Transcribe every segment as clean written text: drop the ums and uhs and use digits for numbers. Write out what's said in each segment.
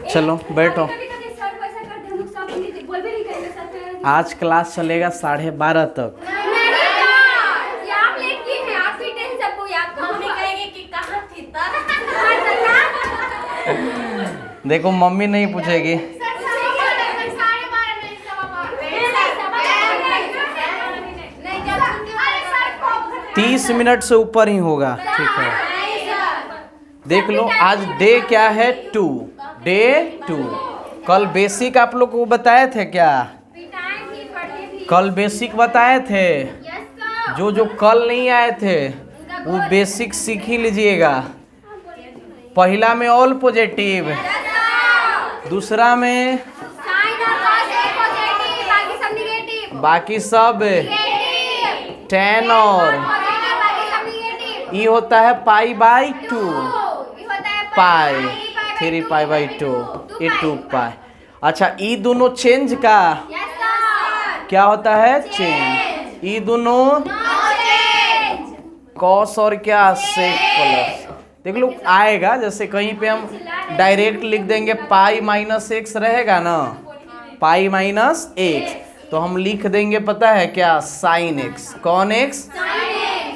चलो बैठो। आज क्लास चलेगा 12:30 तक। देखो मम्मी नहीं पूछेगी। 30 मिनट से ऊपर ही होगा, ठीक है। देख लो आज डे क्या है, 2 डे 2। कल बेसिक आप लोग को बताए थे क्या? कल बेसिक बताए थे। जो जो कल नहीं आए थे वो बेसिक सीख ही लीजिएगा। पहला में ऑल पॉजिटिव, दूसरा में बाकी सब tan और ई होता है π/2, पाई 3π/2, ये 2π। अच्छा ई दोनों चेंज का क्या होता है, चेंज। ई दोनों कॉस और क्या, सेक प्लस। देख लो आएगा, जैसे कहीं पे हम डायरेक्ट लिख देंगे π-x रहेगा ना, π-x, तो हम लिख देंगे पता है क्या, sin x। कौन x?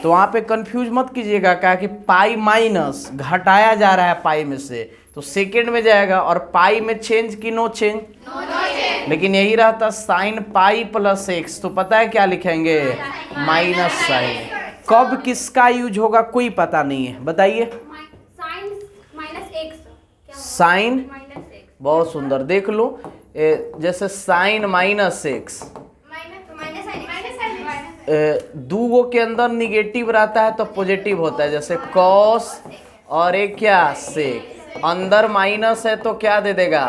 तो वहाँ पे कंफ्यूज मत कीजिएगा, क्या कि पाई माइनस घटाया जा रहा है पाई में से, तो सेकेंड में जाएगा। और पाई में चेंज की नो चेंज, लेकिन यही रहता साइन पाई प्लस एक्स, तो पता है क्या लिखेंगे, माइनस साइन। कब किसका यूज होगा कोई पता नहीं है, बताइए। साइन, बहुत सुंदर। देख लो जैसे साइन माइनस एक्स, दूगो के अंदर निगेटिव रहता है तो पॉजिटिव होता है, जैसे कॉस और एक क्या, सेक। अंदर माइनस है तो क्या दे देगा,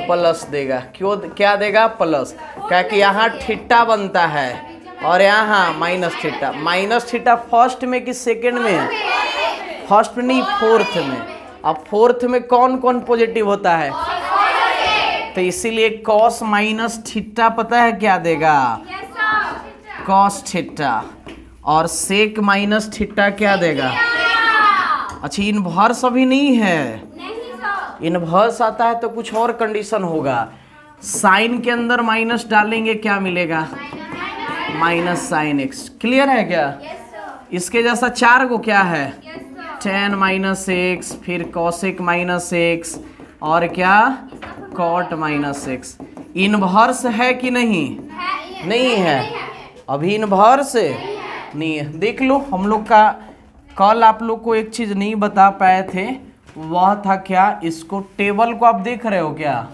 प्लस देगा। क्यों क्या देगा, प्लस, क्या कि यहाँ थीटा बनता है और यहाँ minus theta. Minus theta first में कि सेकंड में, फर्स्ट में नहीं, फोर्थ में। अब फोर्थ में कौन कौन पॉजिटिव होता है, तो इसीलिए कॉस माइनस थीटा पता है क्या देगा, कॉस थीटा। और सेक माइनस थीटा क्या देगा। अच्छा इनवर्स अभी नहीं है, इनवर्स आता है तो कुछ और कंडीशन होगा। साइन के अंदर माइनस डालेंगे क्या मिलेगा, माइनस साइन एक्स। क्लियर है क्या? इसके जैसा 4 को क्या है, tan माइनस एक्स, फिर कॉसेक माइनस एक्स, और क्या, कॉट माइनस एक्स। इनवर्स है कि नहीं, नहीं है, अभी इनवर्स नहीं है। देख लो हम लोग का कल आप लोग को एक चीज नहीं बता पाए थे, वह था क्या, इसको टेबल को आप देख रहे हो क्या,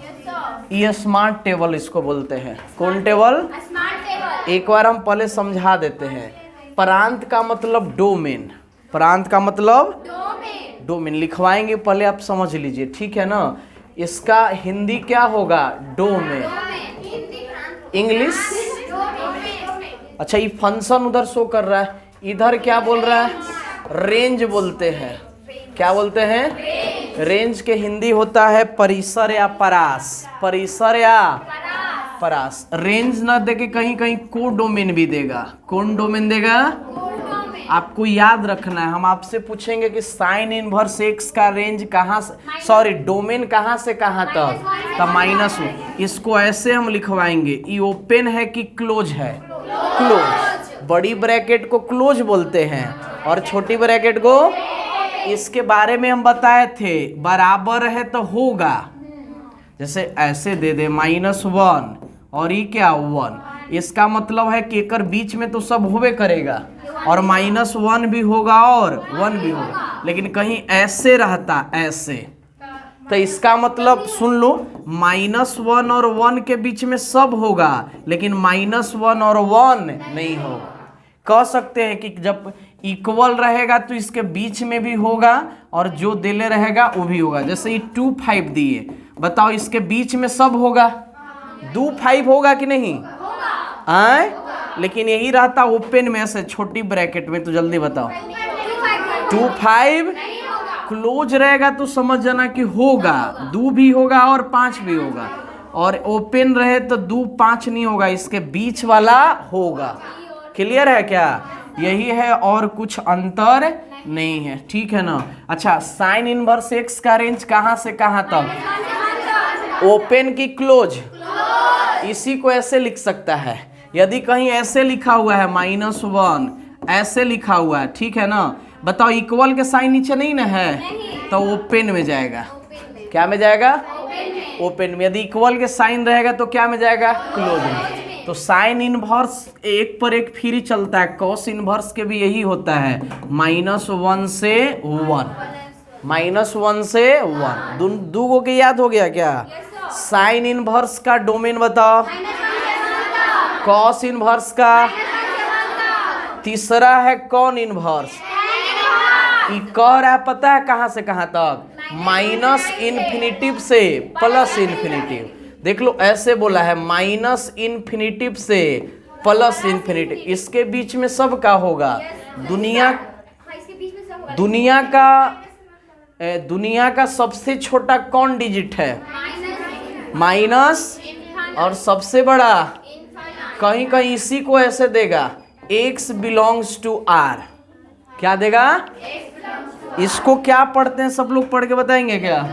ये स्मार्ट टेबल इसको बोलते हैं। कौन टेबल, एक बार हम पहले समझा देते हैं। प्रांत का मतलब डोमेन, प्रांत का मतलब डोमेन लिखवाएंगे, पहले आप समझ लीजिए, ठीक है ना। इसका हिंदी क्या होगा, डोमेन। इंग्लिश, अच्छा ये फंक्शन उधर शो कर रहा है, इधर क्या बोल रहा है, रेंज बोलते हैं। क्या बोलते हैं, रेंज के हिंदी होता है परिसर या परास, परिसर या परास। रेंज ना देके कहीं कहीं को डोमेन भी देगा। कौन डोमेन देगा, आपको याद रखना है। हम आपसे पूछेंगे कि साइन इनवर्स एक्स का रेंज कहाँ से, सॉरी डोमेन कहाँ से कहाँ तक, तो माइनस में। इसको ऐसे हम लिखवाएंगे, ये ओपन है कि क्लोज है, क्लोज। बड़ी ब्रैकेट को क्लोज बोलते हैं और छोटी ब्रैकेट को, इसके बारे में हम बताए थे, बराबर है तो होगा। जैसे ऐसे दे दे -1 और ये क्या 1, इसका मतलब है कि एकर बीच में तो सब होवे करेगा, और -1 भी होगा और 1 भी होगा। लेकिन कहीं ऐसे रहता, ऐसे, तो इसका मतलब सुन लो, -1 और 1 के बीच में सब होगा, लेकिन -1 और 1 नहीं होगा। कह सकते हैं कि जब इक्वल रहेगा तो इसके बीच में भी होगा और जो दिले रहेगा वो भी होगा। जैसे ये 2 5 दिए, बताओ इसके बीच में सब होगा, 2 5 होगा कि नहीं, आए? लेकिन यही रहता ओपन में से छोटी ब्रैकेट में, तो जल्दी बताओ 2 5 क्लोज रहेगा तो समझ जाना कि होगा, 2 भी होगा और 5 भी होगा। और ओपन रहे तो 2 5 नहीं होगा, इसके बीच वाला होगा। क्लियर है क्या? यही है और कुछ अंतर नहीं है, ठीक है ना। अच्छा साइन इनवर्स एक्स का रेंज कहाँ से कहाँ तक, ओपन की क्लोज, इसी को ऐसे लिख सकता है। यदि कहीं ऐसे लिखा हुआ है -1, ऐसे लिखा हुआ है, ठीक है ना, बताओ इक्वल के साइन नीचे नहीं ना है, तो ओपन में जाएगा। क्या में जाएगा? ओपन में। यदि इक्वल के साइन रहेगा तो क्या में जाएगा? क्लोज में। तो साइन इनवर्स एक पर एक फिर ही चलता है, कॉस इनवर्स के भी यही होता है, -1 से 1, -1 से 1। दो गो के याद हो गया क्या? साइन इनवर्स का डोमेन बताओ, कॉस इनवर्स का, तीसरा है कौन इनवर्स। ये कह रहा है पता है कहां से कहां तक? माइनस इन्फिनिटिव से प्लस इन्फिनिटिव। देख लो ऐसे बोला है, माइनस इन्फिनिटिव से प्लस इन्फिनिटिव, इसके बीच में सब का होगा। दुनिया का सबसे छोटा कौन डिजिट है? माइनस, और सबसे बड़ा कहीं कहीं इसी को ऐसे देगा, x बिलोंग्स टू r। क्या देगा? इसको क्या पढ़ते हैं सब लोग? पढ़ के बताएंगे क्या?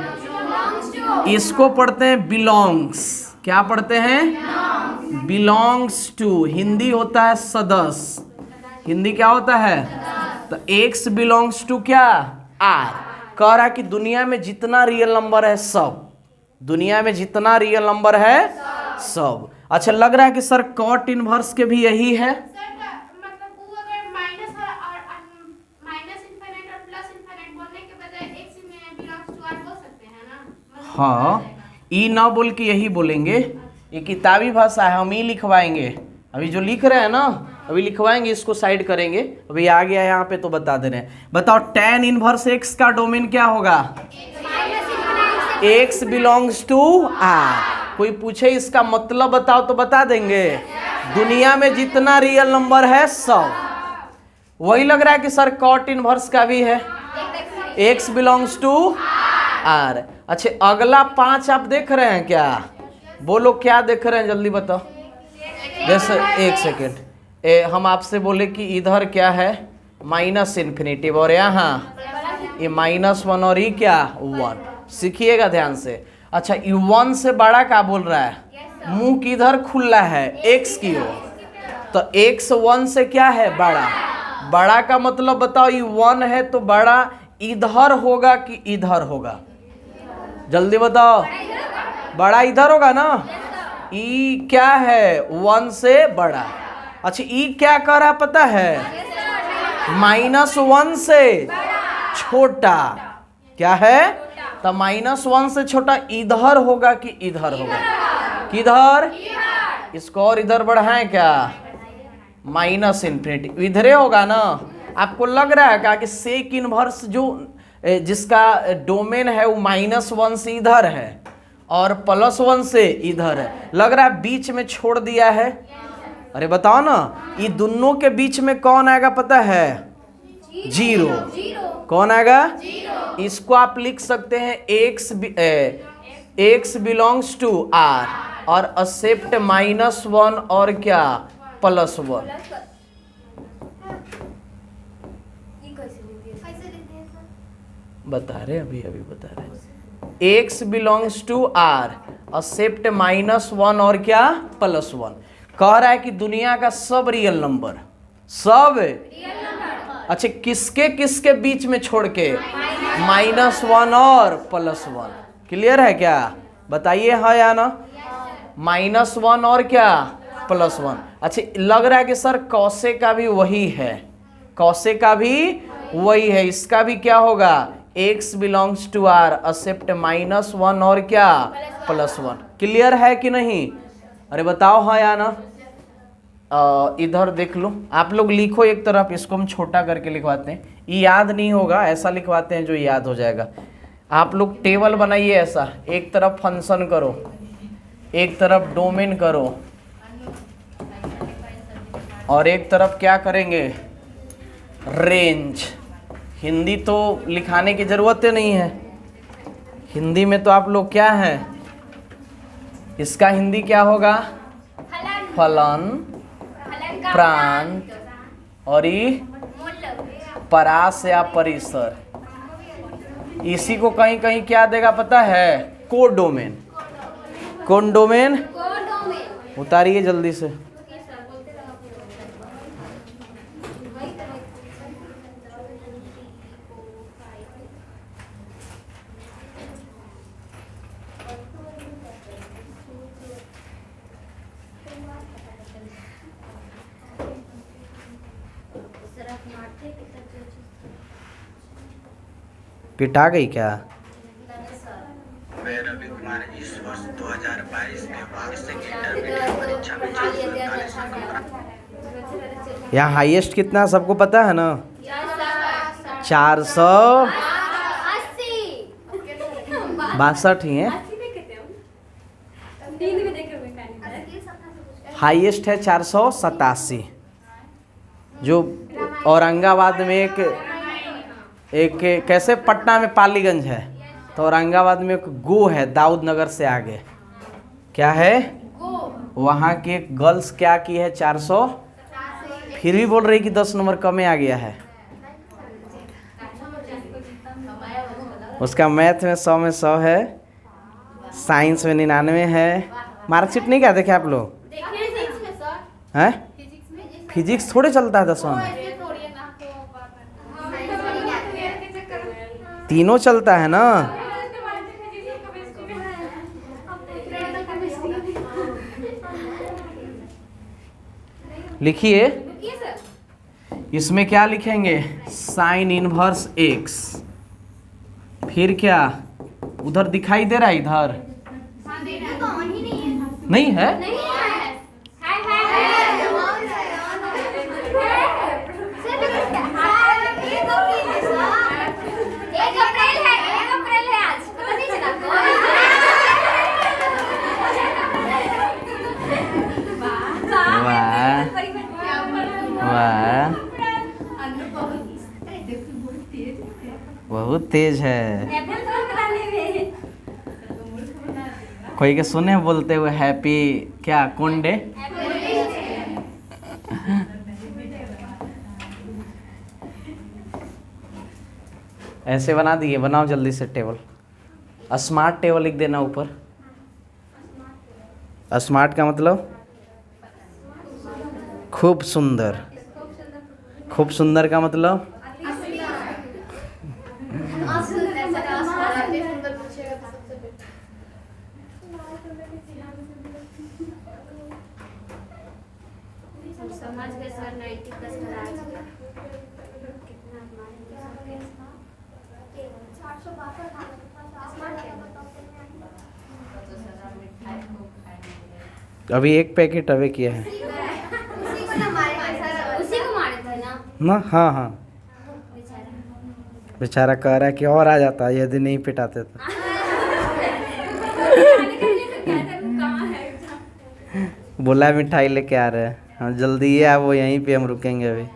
इसको पढ़ते हैं बिलोंग्स। क्या पढ़ते हैं? Belongs to. हिंदी होता है सदस्य। हिंदी क्या होता है? तो x बिलोंग्स टू क्या? r। कह रहा है कि दुनिया में जितना रियल नंबर है सब, दुनिया में जितना रियल नंबर है सब। अच्छा, लग रहा है कि सर कॉट इनवर्स के भी यही है। हाँ, ई ना बोल के यही बोलेंगे। ये किताबी भाषा है, हम ही लिखवाएंगे। अभी जो लिख रहे हैं ना, अभी लिखवाएंगे, इसको साइड करेंगे। अभी आ गया यहाँ पे तो बता दे रहे हैं। बताओ tan इनवर्स x का डोमेन क्या होगा? x belongs to r। कोई पूछे इसका मतलब बताओ तो बता देंगे, दुनिया में जितना रियल नंबर है सब। वही लग रहा है कि सर कॉट इनवर्स का भी है, x बिलोंग्स टू r। अच्छा, अगला 5 आप देख रहे हैं क्या? बोलो क्या देख रहे हैं, जल्दी बताओ। जैसे एक सेकेंड, हम आपसे बोले कि इधर क्या है? माइनस इन्फिनिटिव, और यहाँ ये -1 और ये क्या? 1। सीखिएगा ध्यान से। अच्छा, ये 1 से बड़ा क्या बोल रहा है? मुंह किधर खुला है? x की ओर। तो x 1 से क्या है? बड़ा। बड़ा का मतलब बताओ, ये 1 है तो बड़ा इधर होगा कि इधर होगा? जल्दी बताओ। बड़ा इधर होगा ना। ई क्या है? 1 से बड़ा। अच्छा, ई क्या कर रहा है पता है? -1 से छोटा। क्या है? तो -1 से छोटा इधर होगा कि इधर होगा? किधर? इसको और इधर बढ़ाएं क्या? माइनस इन्फिनिटी इधरे होगा ना। आपको लग रहा है क्या कि सेक इनवर्स जो जिसका डोमेन है वो -1 से इधर है और +1 से इधर है? लग रहा है बीच में छोड़ दिया है। अरे बताओ ना, ये दोनों के बीच में कौन आएगा पता है? 0। कौन आएगा? इसको आप लिख सकते हैं x बिलोंग्स टू r और एक्सेप्ट -1 और क्या? +1। बता रहे अभी बता रहे। x belongs to r except -1 और क्या? +1। कह रहा है कि दुनिया का सब रियल नंबर, सब। अच्छा, किसके किसके बीच में छोड़ के? -1 और +1। क्लियर है क्या? बताइए हाँ या ना। -1 और क्या? +1। अच्छा, लग रहा है कि सर कौसे का भी वही है, कौसे का भी वही है। इसका भी क्या होगा? x belongs to r except -1 और क्या? +1। क्लियर है कि नहीं? अरे बताओ हाँ या ना। इधर देख लो, आप लोग लिखो एक तरफ, इसको हम छोटा करके लिखवाते हैं। ये याद नहीं होगा, ऐसा लिखवाते हैं जो याद हो जाएगा। आप लोग टेबल बनाइए ऐसा, एक तरफ फंक्शन करो, एक तरफ डोमेन करो, और एक तरफ क्या करेंगे? रेंज। हिंदी तो लिखाने की जरूरत ही नहीं है, हिंदी में तो आप लोग क्या हैं? इसका हिंदी क्या होगा? फलन, प्रांत और परास या परिसर। इसी को कहीं कहीं क्या देगा पता है? कोडोमेन। कौन डोमेन? उतारिए जल्दी से। पिटा गई क्या? मैं रवि कुमार इस वर्ष 2022 के वार्षिक इंटरमीडिएट परीक्षा में 445 अंक प्राप्त। यहाँ हाईएस्ट कितना सबको पता है ना? 462 ही है। हाईएस्ट है 487। जो औरंगाबाद में एक कैसे पटना में पालीगंज है, तो औरंगाबाद में एक गो है दाऊद नगर से आगे। क्या है? वहाँ की एक गर्ल्स क्या की है 400, फिर भी बोल रही कि 10 नंबर कम आ गया है। उसका मैथ में 100 में 100 है, साइंस में 99 है। मार्कशीट नहीं क्या देखे आप लोग? हैं? फिजिक्स थोड़े चलता है 10वां में, तीनों चलता है ना। लिखिए, इसमें क्या लिखेंगे? साइन इनवर्स एक्स, फिर क्या उधर दिखाई दे रहा है? इधर नहीं है? वाह, बहुत तेज है। कोई के सुने बोलते हुए हैप्पी क्या कौन डे? ऐसे बना दिए, बनाओ जल्दी से टेबल। स्मार्ट टेबल लिख देना ऊपर। स्मार्ट का मतलब खूब सुंदर। खूब सुंदर का मतलब अभी एक पैकेट अवे किया है ना। हाँ हाँ, बेचारा कह रहा है कि और आ जाता यदि नहीं पिटाते तो। बोला मिठाई लेके आ रहे हैं। हाँ जल्दी ये वो यहीं पे हम रुकेंगे अभी।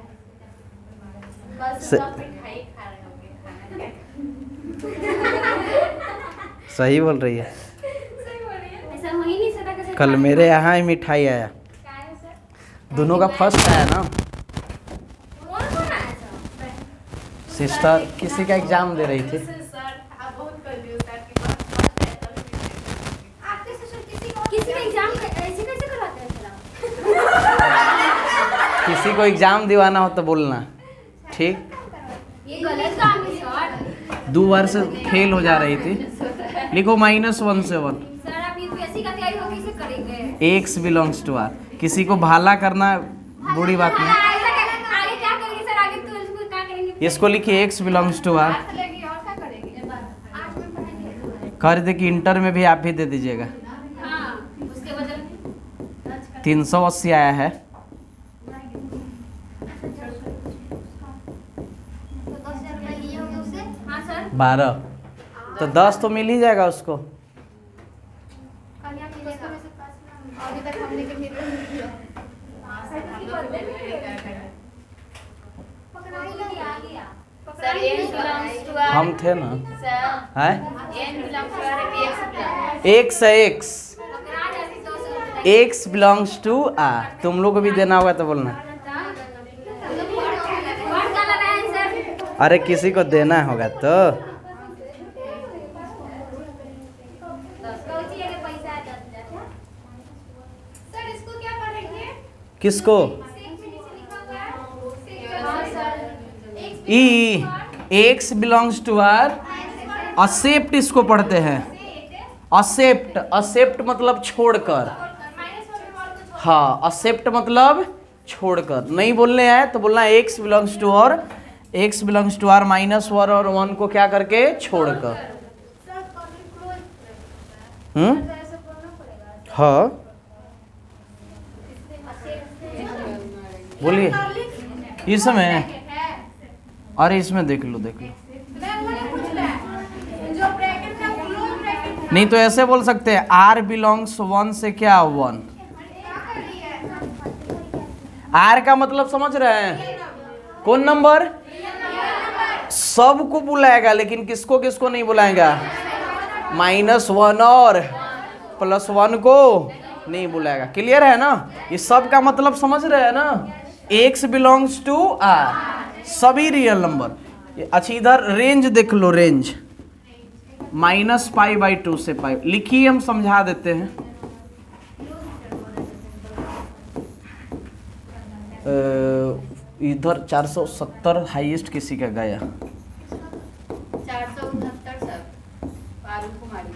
सही बोल रही है। कल मेरे यहाँ ही मिठाई आया, दोनों का फर्स्ट आया ना। सिस्टर किसी का एग्जाम दे रही थी। किसी को एग्जाम दिवाना हो तो बोलना, ठीक। 2 बार से फेल हो जा रही थी। लिखो -1 से 1। X belongs to R. किसी को भाला करना बुरी बात नहीं। इसको लिखिए एक्स बिलोंग्स टू आर। कह रहे थे कि इंटर में भी आप ही दे दीजिएगा। 380 आया है। हाँ 12 तो 10 तो मिल ही जाएगा उसको। हम थे ना, है एक्स बिलोंग्स टू आर। तुम लोग को भी देना होगा तो बोलना। अरे किसी को देना होगा तो। किसको? E x belongs to R. Accept इसको पढ़ते हैं, असेप्ट। असेप्ट मतलब छोड़कर। हाँ, असेप्ट मतलब छोड़कर। नहीं बोलने आए तो बोलना एक्स बिलोंग्स टू और x belongs to R minus 1 और 1 को क्या करके? छोड़कर। हाँ बोलिए। इसमें, अरे इसमें देख लो, देख लो। नहीं तो ऐसे बोल सकते हैं आर बिलोंग्स 1 से क्या 1। आर का मतलब समझ रहे हैं? कौन नंबर? सबको बुलाएगा, लेकिन किसको किसको नहीं बुलाएगा? -1 और +1 को नहीं बुलाएगा। क्लियर है ना? ये सब का मतलब समझ रहे हैं ना? एक्स बिलोंग्स टू आर, सभी रियल नंबर। अच्छा इधर रेंज देख लो, रेंज -π/2 से π। लिखिए, हम समझा देते हैं। इधर 470 हाईएस्ट किसी का गया। 469 सब पारुल कुमारी।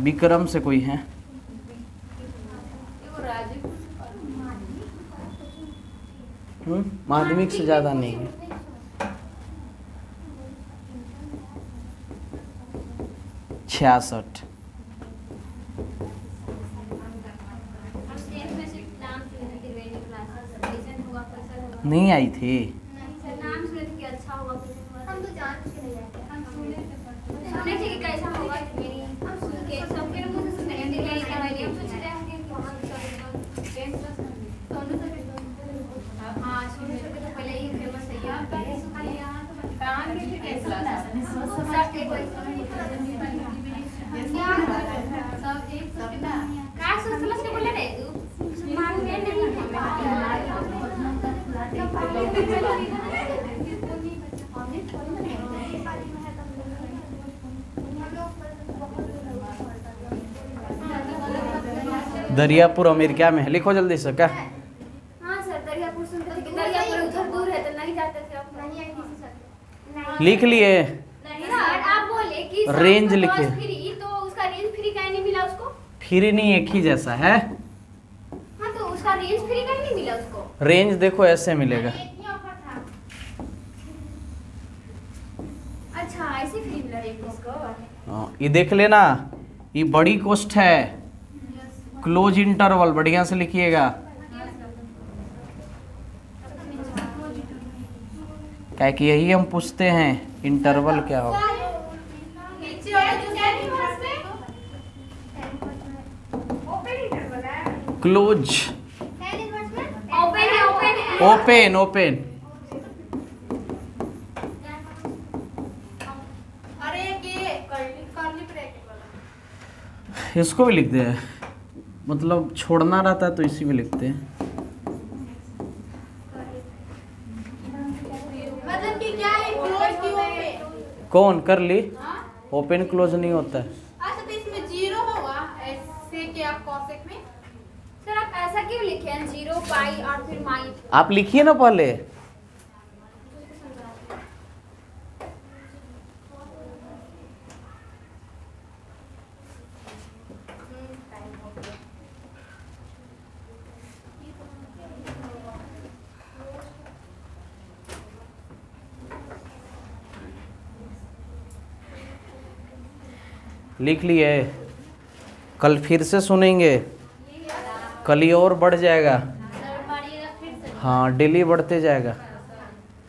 विक्रम से कोई है? माध्यमिक से ज्यादा नहीं है। छियासठ। नहीं आई थी। दरियापुर अमेरिका में है। लिखो जल्दी से। क्या? हाँ सर, दरियापुर सुनते थे कि दरियापुर उधर दूर है तो नहीं जाते थे। अब नहीं आई थी सर। लिख लिए? नहीं सर, आप बोले कि रेंज लिखे। फ्री, तो उसका रेंज फ्री काहे नहीं मिला उसको? फ्री नहीं, एक ही जैसा है। हाँ तो उसका रेंज फ्री काहे नहीं मिला उसको? रेंज देखो ऐसे मिलेगा। एक ही ऑफर था। अच्छा, ऐसे फ्री मिला रेंज उसको। हाँ, ये देख लेना, ये बड़ी कोस्ट है। क्लोज इंटरवल बढ़िया से लिखिएगा। क्या कि यही हम पूछते हैं, इंटरवल क्या होगा। Close, open, open. इसको भी लिख दे, मतलब छोड़ना रहता है तो इसी में लिखते हैं। मतलब कि क्या है, क्लोज की ओपन? कौन कर ली? ओपन क्लोज नहीं होता है। अच्छा तो इसमें 0 होगा ऐसे क्या कॉसेक में? सर आप ऐसा क्यों लिखे हैं 0 पाई और फिर माई? आप लिखिए ना पहले। लिख लिए? कल फिर से सुनेंगे, कल ही और बढ़ जाएगा। हाँ, डेली बढ़ते जाएगा।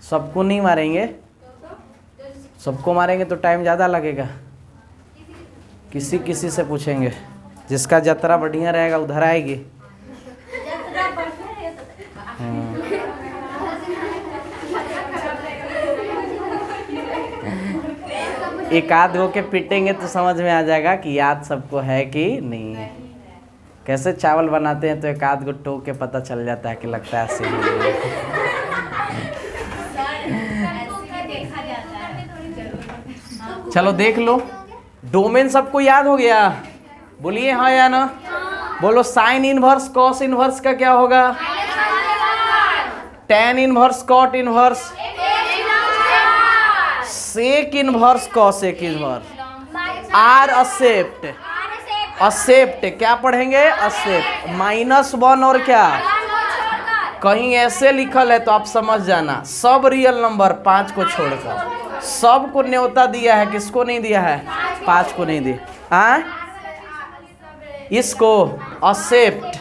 सबको नहीं मारेंगे, सबको मारेंगे तो टाइम ज़्यादा लगेगा। किसी किसी से पूछेंगे, जिसका जतरा बढ़िया रहेगा उधर आएगी। एक आध हो के पिटेंगे तो समझ में आ जाएगा कि याद सबको है कि नहीं है। कैसे चावल बनाते हैं तो एक आध गो टोक के पता चल जाता है कि लगता है ऐसे ही। चलो देख लो, डोमेन सबको याद हो गया? बोलिए हाँ या ना। बोलो साइन इनवर्स कॉस इनवर्स का क्या होगा? Tan inverse cot inverse, sec inverse cosec inverse, R except, except क्या पढ़ेंगे? असेप्ट -1 और क्या? कहीं ऐसे लिखल है तो आप समझ जाना, सब रियल नंबर 5 को छोड़कर सब को न्योता दिया है, किसको नहीं दिया है? 5 को नहीं दिया। इसको असेप्ट,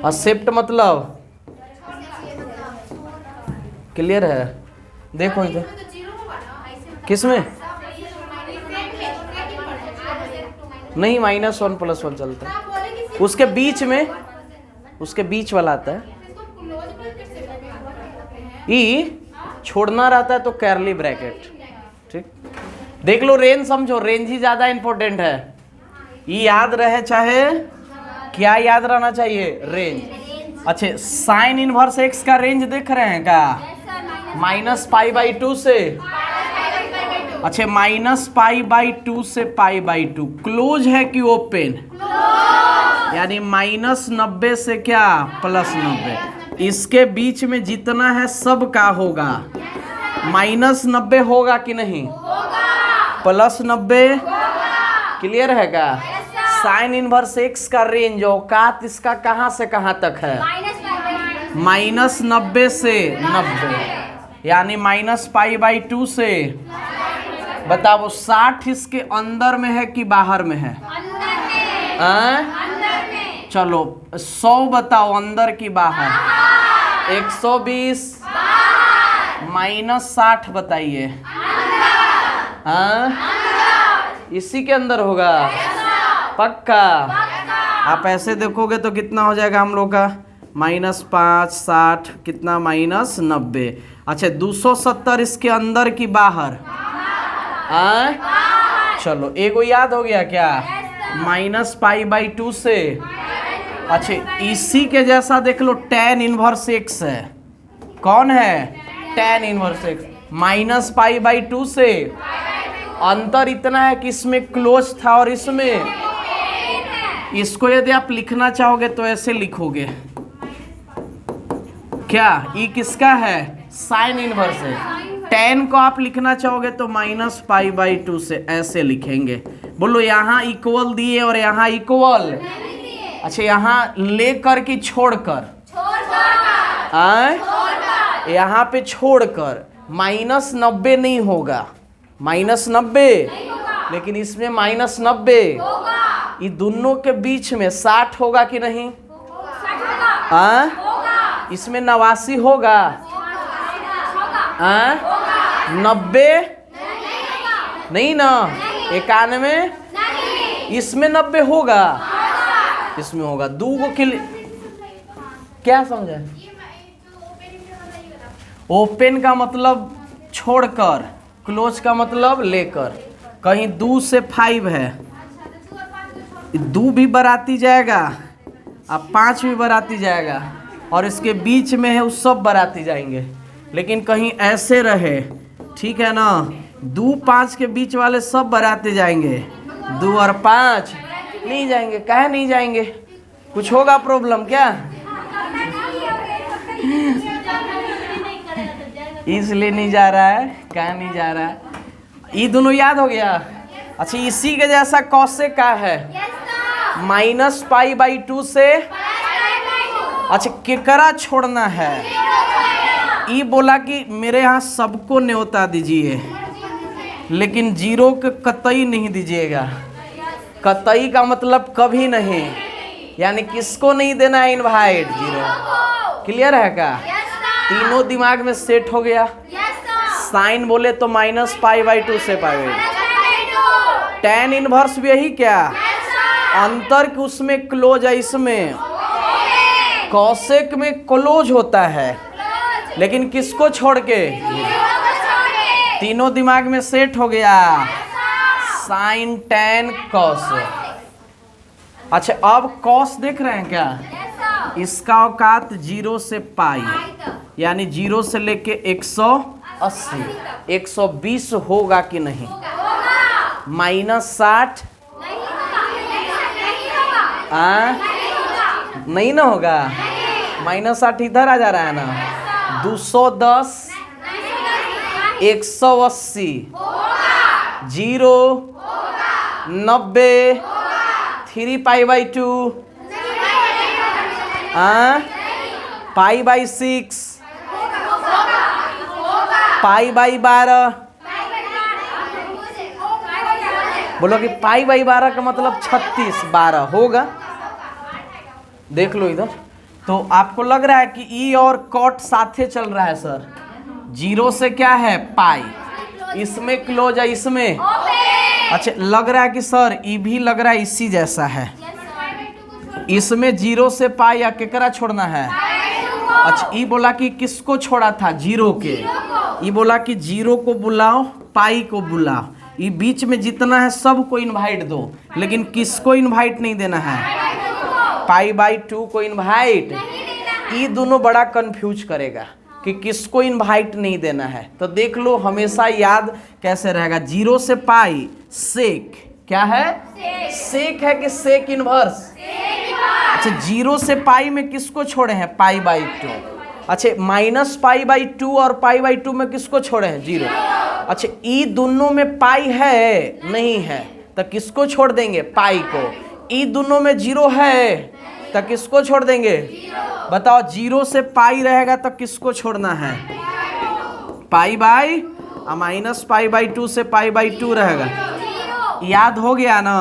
असेप्ट मतलब क्लियर है? देखो इधर किसमें नहीं -1 +1 चलता है, उसके बीच में, उसके बीच वाला आता है। ई छोड़ना रहता है तो कर्ली ब्रैकेट, ठीक। देख लो रेंज समझो, रेंज ही ज्यादा इंपॉर्टेंट है। ई याद रहे चाहे क्या याद रहना चाहिए? रेंज। अच्छा साइन इनवर्स एक्स का रेंज देख रहे हैं क्या? -π/2 से, अच्छा -π/2 से π/2 क्लोज है कि ओपन? यानी -90 से क्या? +90। इसके बीच में जितना है सब का होगा -90 होगा कि नहीं? +90 क्लियर है क्या? साइन इनवर्स एक्स का रेंज औकात इसका कहां से कहां तक है? -90 से 90, यानी -π/2 से बताओ 60 इसके अंदर में है कि बाहर में है? चलो 100 बताओ अंदर की बाहर? 120 -60 बताइए। इसी के अंदर होगा पक्का? आप ऐसे देखोगे तो कितना हो जाएगा हम लोग का? -5 60 कितना? -90। अच्छा 270 इसके अंदर की बाहर? चलो एगो याद हो गया क्या? -π/2 से। अच्छा इसी के जैसा देख लो tan इनवर्स एक्स है। कौन है? tan inverse x. -π/2 से अंतर इतना है कि इसमें क्लोज था और इसमें, इसको यदि आप लिखना चाहोगे तो ऐसे लिखोगे क्या? ई किसका है? साइन इनवर्स है। tan को आप लिखना चाहोगे तो -π/2 से ऐसे लिखेंगे। बोलो यहाँ इक्वल दिए और यहाँ इक्वल, अच्छा यहाँ लेकर कि छोड़कर? यहाँ पे छोड़कर -90 नहीं होगा, -90, लेकिन इसमें -90, ये दोनों के बीच में 60 होगा कि नहीं? इसमें 89 होगा? 90 नहीं ना? 91 इसमें 90 होगा? इसमें होगा। दो को क्या समझे? ओपन का मतलब छोड़कर, क्लोज का मतलब लेकर। कहीं 2 से 5 है, 2 भी बराती जाएगा अब 5 भी बराती जाएगा, और इसके बीच में है वो सब बराती जाएंगे। लेकिन कहीं ऐसे रहे, ठीक है ना, 2 5 के बीच वाले सब बराते जाएंगे, 2 और 5 नहीं जाएंगे। काहे नहीं जाएंगे? कुछ होगा प्रॉब्लम क्या? इसलिए नहीं जा रहा है। कहाँ नहीं जा रहा है? ये दोनों याद हो गया। अच्छा इसी के जैसा कॉसेक का है, -π/2 से, अच्छा केकरा छोड़ना है? ये बोला कि मेरे यहाँ सबको न्योता दीजिए, लेकिन 0 के कतई नहीं दीजिएगा। कतई का मतलब कभी नहीं, यानी किसको नहीं देना है इनवाइट? 0। क्लियर है क्या? तीनों दिमाग में सेट हो गया। साइन बोले तो -π/2 से π/2। tan इनवर्स भी यही क्या? अंतर कि उसमें क्लोज है, इसमें कॉसेक में क्लोज होता है, लेकिन किसको छोड़ के? तीनों दिमाग में सेट हो गया। Sine tan cos. अच्छा अब कॉस देख रहे हैं क्या? इसका औकात 0 से π, यानी 0 से लेके 180, 120 होगा कि नहीं? -60 नहीं ना होगा, -8 इधर आ जा रहा है ना, 210 180 0 90 3π/2 π/6 π/12। बोलो कि π/12 का मतलब 36, 12 होगा। देख लो इधर, तो आपको लग रहा है कि ई और कॉट साथे चल रहा है सर। 0 से क्या है पाई, इसमें क्लोज है, इसमें अच्छा लग रहा है कि सर ई भी लग रहा है इसी जैसा है। इसमें 0 से पाई या केकरा छोड़ना है। अच्छा ई बोला कि किसको छोड़ा था, 0 के। ई बोला कि 0 को बुलाओ, पाई को बुलाओ, ये बीच में जितना है सबको इनवाइट दो, लेकिन किसको इनवाइट नहीं देना है, π/2 को इनवाइट। ये दोनों बड़ा कंफ्यूज करेगा कि किसको इनवाइट नहीं देना है। तो देख लो हमेशा याद कैसे रहेगा, 0 से पाई सेक, क्या है सेक है कि सेक इनवर्स। अच्छा 0 से पाई में किसको छोड़े हैं, π/2। अच्छा -π/2 और π/2 में किसको छोड़े हैं, 0। अच्छा ई दोनों में पाई है नहीं है तो किसको छोड़ देंगे, पाई को। ई दोनों में 0 है तो किसको छोड़ देंगे, बताओ। 0 से पाई रहेगा तो किसको छोड़ना है, π/, -π/2 से π/2 रहेगा। याद हो गया ना,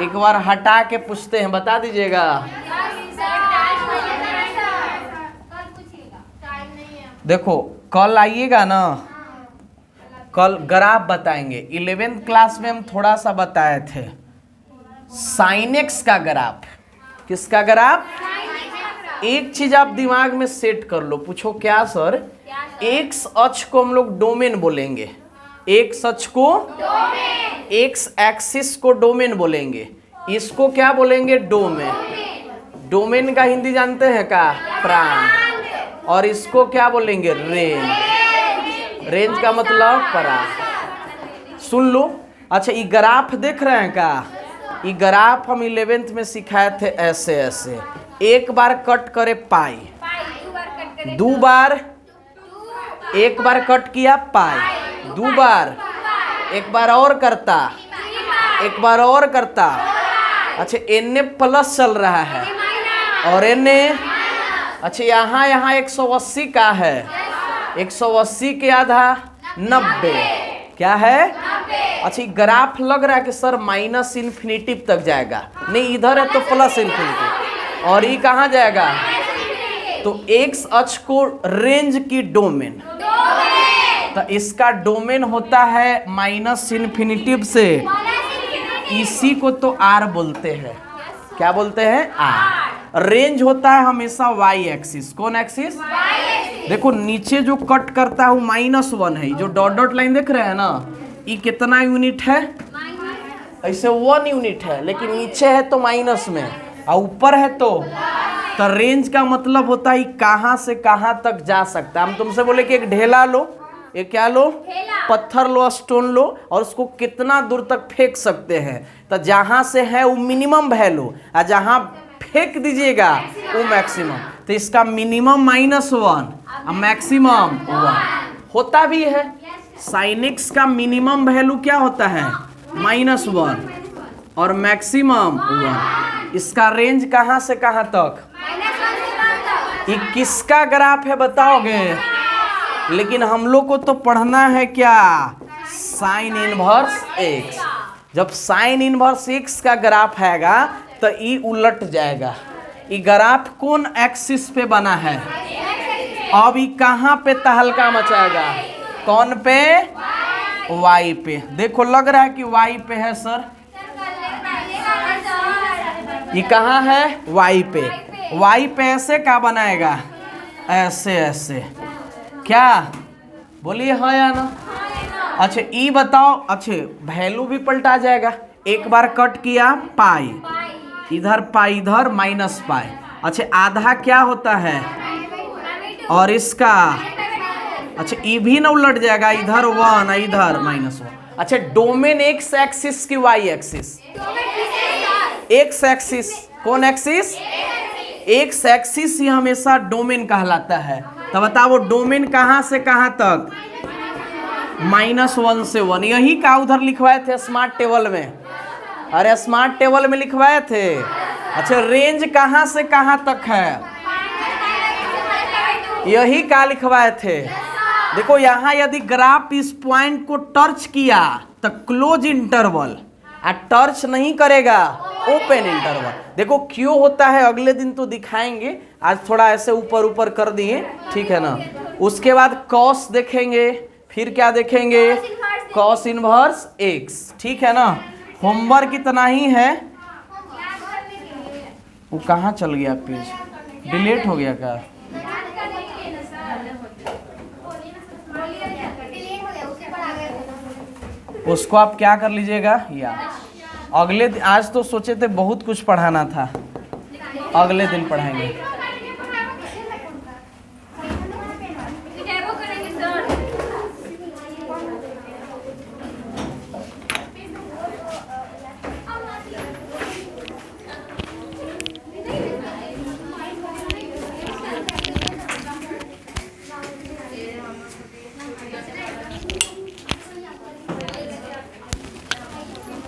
एक बार हटा के पूछते हैं, बता दीजिएगा। देखो कल आइएगा ना, कल ग्राफ बताएंगे। 11th क्लास में हम थोड़ा सा बताए थे साइन एक्स का ग्राफ। किसका ग्राफ, एक चीज आप दिमाग में सेट कर लो, पूछो क्या सर, एक्स अक्ष को हम लोग डोमेन बोलेंगे, एक्स अक्ष को, एक्स एक्सिस को डोमेन बोलेंगे, इसको क्या बोलेंगे, डोमेन। डोमेन का हिंदी जानते हैं का, प्रांत। और इसको क्या बोलेंगे, रेंज। रेंज का मतलब परास। सुन लो। अच्छा ये ग्राफ देख रहे हैं का, ये ग्राफ हम 11th में सिखाए थे ऐसे ऐसे। एक बार कट करे पाई, 2 बार, एक बार कट किया पाई, 2 बार, एक बार और करता, एक बार और करता। अच्छा एन प्लस चल रहा है और एन, अच्छा यहाँ 180 का है, 180 के आधा 90, क्या है। अच्छा ग्राफ लग रहा है कि सर -∞ तक जाएगा, नहीं इधर है तो +∞, और ये कहाँ जाएगा, तो एक्स अक्ष को रेंज की डोमेन। तो इसका डोमेन होता है -∞ से, इसी को तो R बोलते हैं। क्या बोलते हैं, R। रेंज होता है हमेशा y एक्सिस। कौन एक्सिस, देखो नीचे जो कट करता है वो -1 है, जो डॉट डॉट लाइन देख रहे हैं ना, ये कितना यूनिट है, ऐसे 1 यूनिट है, लेकिन नीचे है तो माइनस में और ऊपर है तो रेंज का मतलब होता है कहाँ से कहाँ तक जा सकता है। हम तुमसे बोले कि एक ढेला लो, एक क्या लो, पत्थर लो, स्टोन लो, और उसको कितना दूर तक फेंक सकते हैं। तो जहाँ से है वो मिनिमम वैल्यू, और जहाँ फेंक दीजिएगा वो मैक्सिमम। तो इसका मिनिमम -1 और मैक्सिमम 1 होता भी है। साइन एक्स का मिनिमम वैल्यू क्या होता है, -1 और मैक्सिमम 1। इसका रेंज कहाँ से कहाँ तक, ये किसका ग्राफ है बताओगे, लेकिन हम लोग को तो पढ़ना है क्या, साइन इनवर्स एक्स। जब साइन इनवर्स एक्स का ग्राफ आएगा तो ये उलट जाएगा। ये ग्राफ कौन एक्सिस पे बना है, अब ये कहाँ पे तहलका मचाएगा, कौन पे, वाई पे। देखो लग रहा है कि वाई पे है सर, ये कहाँ है, वाई पे। वाई पे ऐसे क्या बनाएगा, ऐसे ऐसे, क्या बोलिए हाँ या ना। अच्छा ई बताओ, अच्छा वैल्यू भी पलटा जाएगा। एक बार कट किया पाई, इधर पाई, इधर -पाई। अच्छा आधा क्या होता है, और इसका अच्छा ई भी ना उलट जाएगा, इधर 1 इधर -1। अच्छा डोमेन एक्स एक्सिस की वाई एक्सिस, एक्स एक्सिस कौन एक्सिस? एक्स एक्सिस ही हमेशा डोमेन कहलाता है। तो बताओ डोमेन कहां से कहां तक? -1 से 1। यही का उधर लिखवाए थे स्मार्ट टेबल में। अरे स्मार्ट टेबल में लिखवाए थे। अच्छा रेंज कहां से कहां तक है? यही का लिखवाए थे। देखो यहां यदि ग्राफ इस पॉइंट को टच किया तो क्लोज इंटरवल, और टच नहीं करेगा ओपन इंटरवल। देखो क्यों होता है अगले दिन तो दिखाएंगे, आज थोड़ा ऐसे ऊपर ऊपर कर दिए, ठीक है ना। उसके बाद कॉस देखेंगे, फिर क्या देखेंगे? कॉस इनवर्स एक्स, ठीक है ना। होमवर्क इतना ही है। वो कहाँ चल गया पेज? डिलीट हो गया क्या? उसको आप क्या कर लीजिएगा यार, अगले दिन, आज तो सोचे थे बहुत कुछ पढ़ाना था, अगले दिन पढ़ाएंगे।